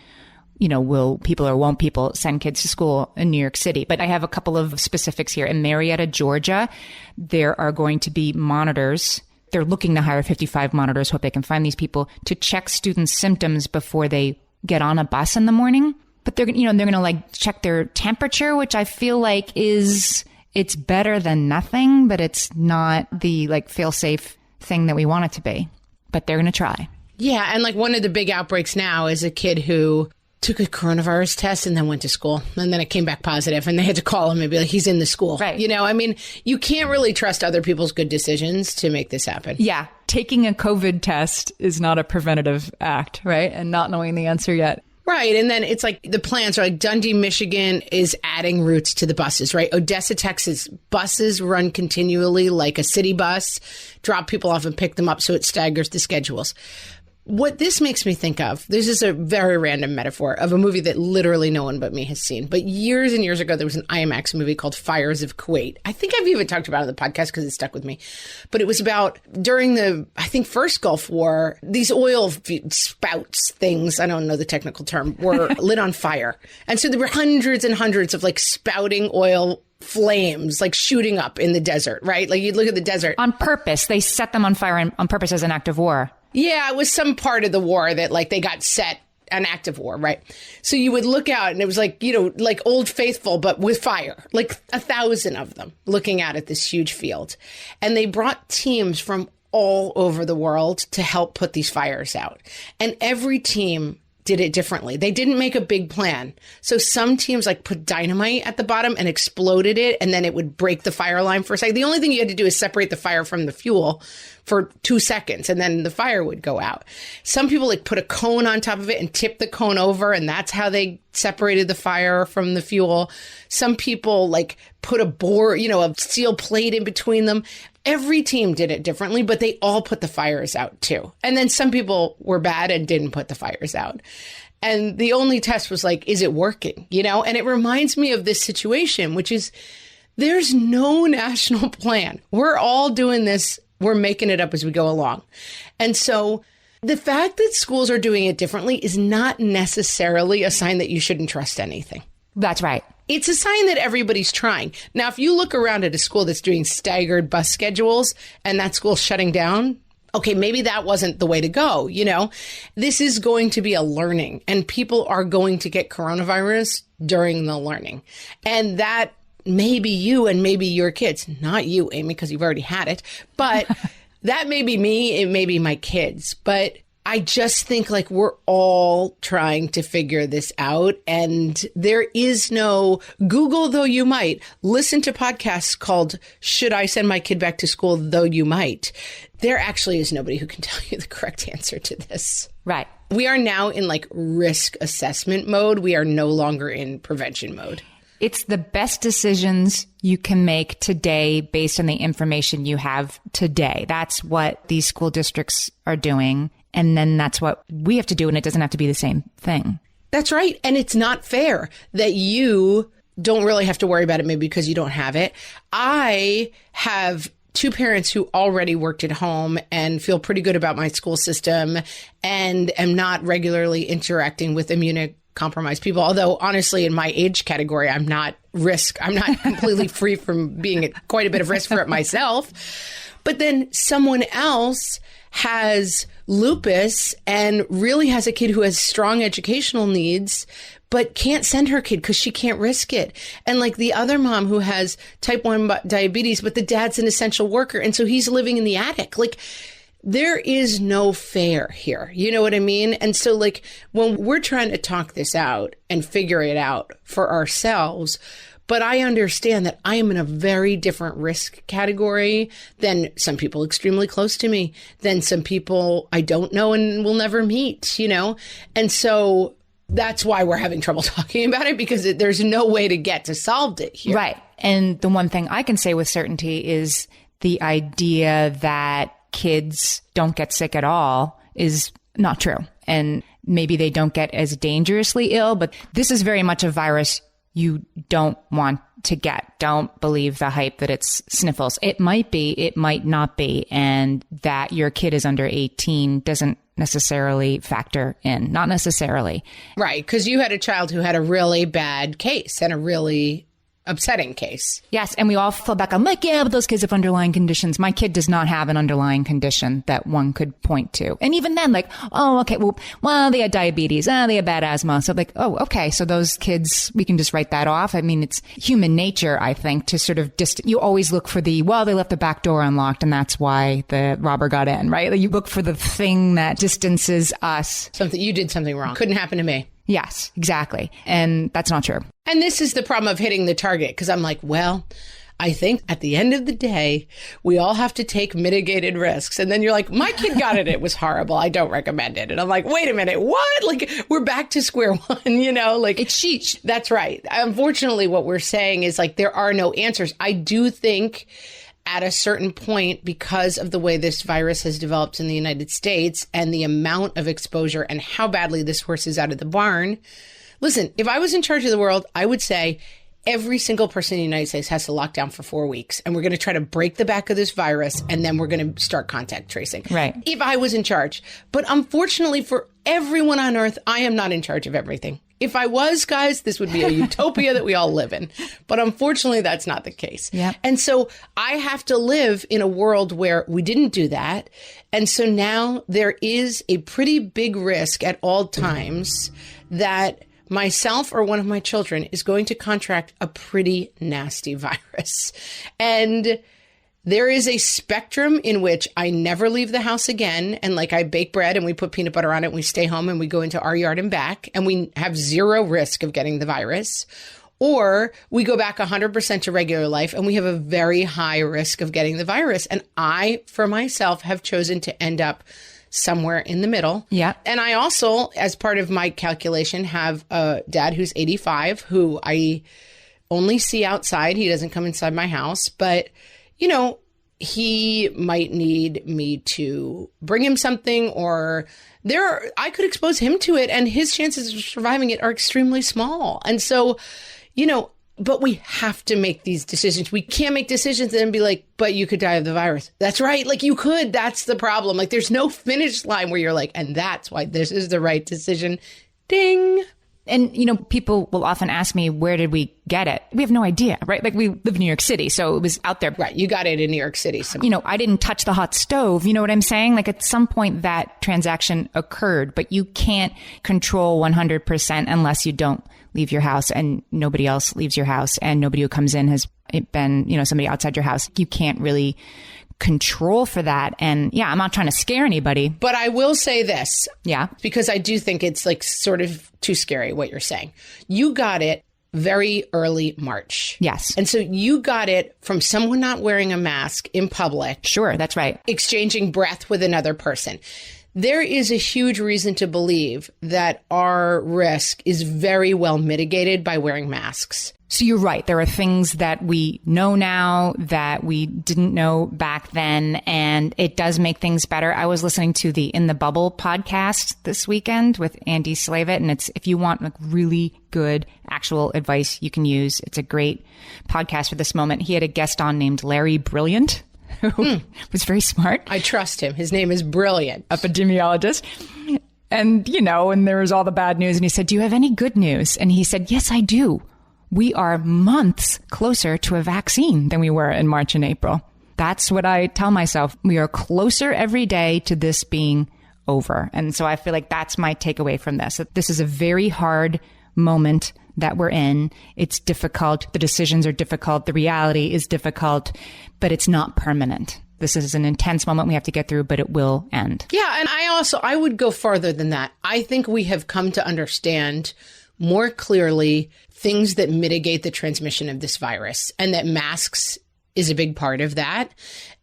you know, will people or won't people send kids to school in New York City. But I have a couple of specifics here. In Marietta, Georgia, there are going to be monitors. They're looking to hire 55 monitors, hope they can find these people, to check students' symptoms before they get on a bus in the morning. But they're going to like check their temperature, which I feel like it's better than nothing, but it's not the like fail safe thing that we want it to be. But they're going to try. Yeah. And like one of the big outbreaks now is a kid who took a coronavirus test and then went to school. And then it came back positive and they had to call him and be like, he's in the school. Right. You know, I mean, you can't really trust other people's good decisions to make this happen. Yeah. Taking a COVID test is not a preventative act, right? And not knowing the answer yet. Right. And then it's like the plans are like Dundee, Michigan is adding routes to the buses, right? Odessa, Texas, buses run continually like a city bus, drop people off and pick them up so it staggers the schedules. What this makes me think of, this is a very random metaphor of a movie that literally no one but me has seen. But years and years ago, there was an IMAX movie called Fires of Kuwait. I think I've even talked about it on the podcast because it stuck with me. But it was about during the, I think, first Gulf War, these oil spouts things, I don't know the technical term, were lit on fire. And so there were hundreds and hundreds of like spouting oil flames like shooting up in the desert, right? Like you'd look at the desert. On purpose. They set them on fire on purpose as an act of war. Yeah, it was some part of the war that like they got set an act of war, right? So you would look out and it was like, you know, like Old Faithful, but with fire, like 1,000 of them looking out at this huge field. And they brought teams from all over the world to help put these fires out. And every team did it differently. They didn't make a big plan. So some teams like put dynamite at the bottom and exploded it, and then it would break the fire line for a second. The only thing you had to do is separate the fire from the fuel for 2 seconds, and then the fire would go out. Some people like put a cone on top of it and tip the cone over, and that's how they separated the fire from the fuel. Some people like put a board, you know, a steel plate in between them. Every team did it differently, but they all put the fires out too. And then some people were bad and didn't put the fires out. And the only test was like, is it working? You know, and it reminds me of this situation, which is there's no national plan. We're all doing this. We're making it up as we go along. And so the fact that schools are doing it differently is not necessarily a sign that you shouldn't trust anything. That's right. It's a sign that everybody's trying. Now, if you look around at a school that's doing staggered bus schedules and that school's shutting down, okay, maybe that wasn't the way to go. You know, this is going to be a learning and people are going to get coronavirus during the learning. And that may be you and maybe your kids, not you, Amy, because you've already had it, but that may be me. It may be my kids, but I just think like we're all trying to figure this out, and there is no Google, though you might. Listen to podcasts called Should I Send My Kid Back to School, Though You Might. There actually is nobody who can tell you the correct answer to this. Right. We are now in like risk assessment mode. We are no longer in prevention mode. It's the best decisions you can make today based on the information you have today. That's what these school districts are doing. And then that's what we have to do. And it doesn't have to be the same thing. That's right. And it's not fair that you don't really have to worry about it maybe because you don't have it. I have two parents who already worked at home and feel pretty good about my school system and am not regularly interacting with immunocompromised people. Although honestly, in my age category, I'm not completely free from being at quite a bit of risk for it myself. But then someone else has lupus and really has a kid who has strong educational needs, but can't send her kid because she can't risk it. And like the other mom who has type 1 diabetes, but the dad's an essential worker. And so he's living in the attic. Like there is no fair here. You know what I mean? And so like when we're trying to talk this out and figure it out for ourselves, but I understand that I am in a very different risk category than some people extremely close to me, than some people I don't know and will never meet, you know? And so that's why we're having trouble talking about it, because there's no way to get to solve it here. Right. And the one thing I can say with certainty is the idea that kids don't get sick at all is not true. And maybe they don't get as dangerously ill, but this is very much a virus you don't want to get. Don't believe the hype that it's sniffles. It might be, it might not be. And that your kid is under 18 doesn't necessarily factor in. Not necessarily. Right. Because you had a child who had a really bad case and a really upsetting case. Yes. And we all fall back on like, yeah, but those kids have underlying conditions. My kid does not have an underlying condition that one could point to. And even then, like, oh, okay, well, they had diabetes. They had bad asthma. So like, oh, okay. So those kids, we can just write that off. I mean, it's human nature, I think, to sort of you always look for they left the back door unlocked and that's why the robber got in, right? Like you look for the thing that distances us. You did something wrong. Couldn't happen to me. Yes, exactly. And that's not true. And this is the problem of hitting the target, because I'm like, well, I think at the end of the day, we all have to take mitigated risks. And then you're like, my kid got it. It was horrible. I don't recommend it. And I'm like, wait a minute. What? Like, we're back to square one, you know, like it's sheesh. That's right. Unfortunately, what we're saying is like, there are no answers. I do think at a certain point, because of the way this virus has developed in the United States and the amount of exposure and how badly this horse is out of the barn. Listen, if I was in charge of the world, I would say every single person in the United States has to lock down for 4 weeks. And we're going to try to break the back of this virus. And then we're going to start contact tracing. Right. If I was in charge. But unfortunately for everyone on earth, I am not in charge of everything. If I was, guys, this would be a utopia that we all live in. But unfortunately, that's not the case. Yep. And so I have to live in a world where we didn't do that. And so now there is a pretty big risk at all times that myself or one of my children is going to contract a pretty nasty virus. And there is a spectrum in which I never leave the house again. And like I bake bread and we put peanut butter on it and we stay home and we go into our yard and back and we have zero risk of getting the virus. Or we go back 100% to regular life and we have a very high risk of getting the virus. And I, for myself, have chosen to end up somewhere in the middle. Yeah. And I also, as part of my calculation, have a dad who's 85 who I only see outside. He doesn't come inside my house, but you know, he might need me to bring him something or I could expose him to it and his chances of surviving it are extremely small. And so, you know, but we have to make these decisions. We can't make decisions and then be like, but you could die of the virus. That's right. Like you could. That's the problem. Like there's no finish line where you're like, and that's why this is the right decision. Ding. And, you know, people will often ask me, where did we get it? We have no idea, right? Like we live in New York City, so it was out there. Right. You got it in New York City. You know, I didn't touch the hot stove. You know what I'm saying? Like at some point that transaction occurred, but you can't control 100% unless you don't leave your house and nobody else leaves your house and nobody who comes in has been, you know, somebody outside your house. You can't really control for that. And yeah, I'm not trying to scare anybody. But I will say this. Yeah. Because I do think it's like sort of too scary what you're saying. You got it very early March. Yes. And so you got it from someone not wearing a mask in public. Sure, that's right. Exchanging breath with another person. there is a huge reason to believe that our risk is very well mitigated by wearing masks. So you're right. There are things that we know now that we didn't know back then, and it does make things better. I was listening to the In the Bubble podcast this weekend with Andy Slavitt, and it's, if you want like really good actual advice you can use, it's a great podcast for this moment. He had a guest on named Larry Brilliant, who was very smart. I trust him. His name is Brilliant. Epidemiologist. And, and there was all the bad news. And he said, do you have any good news? And he said, yes, I do. We are months closer to a vaccine than we were in March and April. That's what I tell myself. We are closer every day to this being over. And so I feel like that's my takeaway from this. That this is a very hard moment that we're in. It's difficult. The decisions are difficult. The reality is difficult, but it's not permanent. This is an intense moment we have to get through, but it will end. Yeah. And I would go farther than that. I think we have come to understand more clearly things that mitigate the transmission of this virus, and that masks is a big part of that.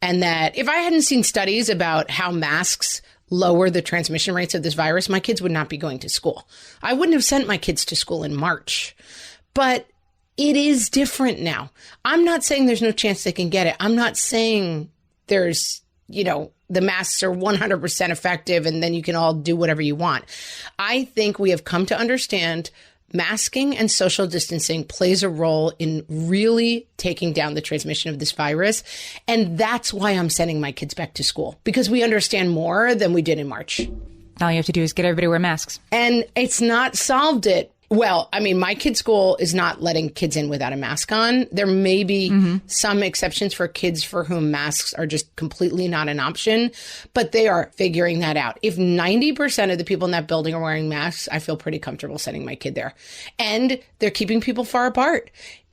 And that if I hadn't seen studies about how masks lower the transmission rates of this virus, my kids would not be going to school. I wouldn't have sent my kids to school in March. But it is different now. I'm not saying there's no chance they can get it. I'm not saying there's, the masks are 100% effective and then you can all do whatever you want. I think we have come to understand masking and social distancing plays a role in really taking down the transmission of this virus. And that's why I'm sending my kids back to school, because we understand more than we did in March. All you have to do is get everybody to wear masks. And it's not solved it. Well, I mean, my kid's school is not letting kids in without a mask on. There may be some exceptions for kids for whom masks are just completely not an option, but they are figuring that out. If 90% of the people in that building are wearing masks, I feel pretty comfortable sending my kid there. And they're keeping people far apart.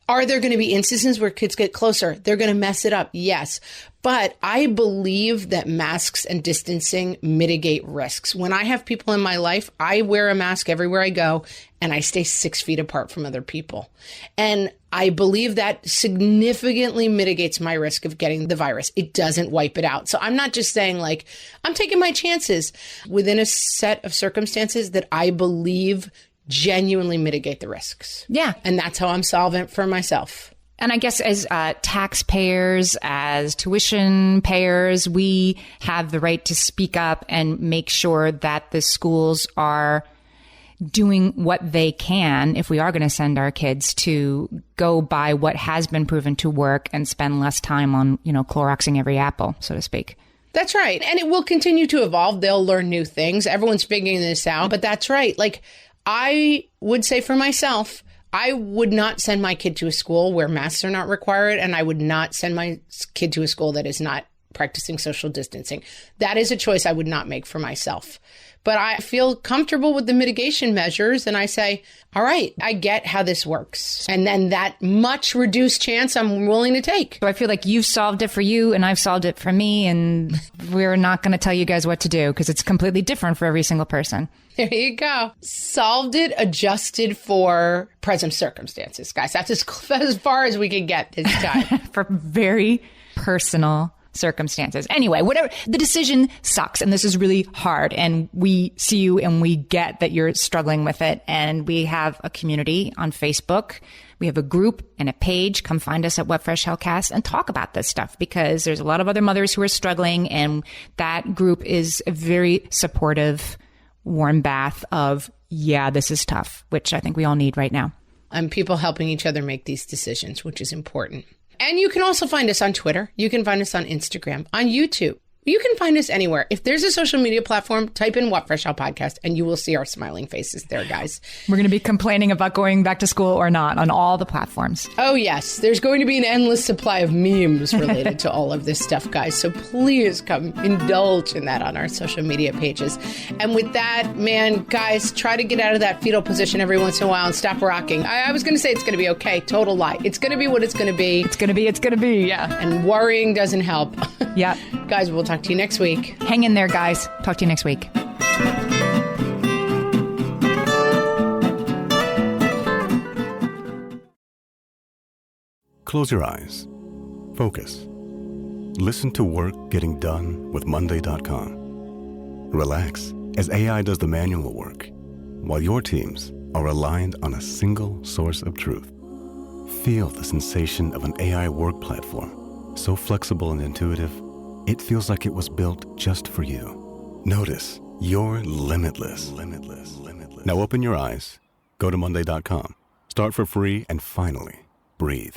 Are there going to be instances where kids get closer? They're going to mess it up. Yes. But I believe that masks and distancing mitigate risks. When I have people in my life, I wear a mask everywhere I go, and I stay 6 feet apart from other people. And I believe that significantly mitigates my risk of getting the virus. It doesn't wipe it out. So I'm not just saying like, I'm taking my chances within a set of circumstances that I believe genuinely mitigate the risks. Yeah. And that's how I'm solvent for myself. And I guess as taxpayers, as tuition payers, we have the right to speak up and make sure that the schools are doing what they can, if we are going to send our kids, to go by what has been proven to work and spend less time on, Cloroxing every apple, so to speak. That's right. And it will continue to evolve. They'll learn new things. Everyone's figuring this out. But that's right. Like, I would say for myself, I would not send my kid to a school where masks are not required, and I would not send my kid to a school that is not practicing social distancing. That is a choice I would not make for myself. But I feel comfortable with the mitigation measures, and I say, all right, I get how this works. And then that much reduced chance I'm willing to take. So I feel like you've solved it for you and I've solved it for me, and we're not going to tell you guys what to do because it's completely different for every single person. There you go. Solved it, adjusted for present circumstances, guys. That's as far as we can get this time. For very personal circumstances. Anyway, whatever, the decision sucks and this is really hard, and we see you and we get that you're struggling with it. And we have a community on Facebook. We have a group and a page. Come find us at What Fresh Hellcast and talk about this stuff, because there's a lot of other mothers who are struggling, and that group is a very supportive, warm bath of, yeah, this is tough, which I think we all need right now. And people helping each other make these decisions, which is important. And you can also find us on Twitter. You can find us on Instagram, on YouTube. You can find us anywhere. If there's a social media platform, type in What Fresh Hell Podcast and you will see our smiling faces there, guys. We're going to be complaining about going back to school or not on all the platforms. Oh, yes. There's going to be an endless supply of memes related to all of this stuff, guys. So please come indulge in that on our social media pages. And with that, man, guys, try to get out of that fetal position every once in a while and stop rocking. I was going to say it's going to be okay. Total lie. It's going to be what it's going to be. It's going to be, yeah. And worrying doesn't help. Yeah. Guys, we'll talk to you next week. Hang in there, guys. Talk to you next week. Close your eyes. Focus. Listen to work getting done with Monday.com. Relax, as AI does the manual work, while your teams are aligned on a single source of truth. Feel the sensation of an AI work platform, so flexible and intuitive, it feels like it was built just for you. Notice you're limitless. Now open your eyes, go to monday.com, start for free, and finally, breathe.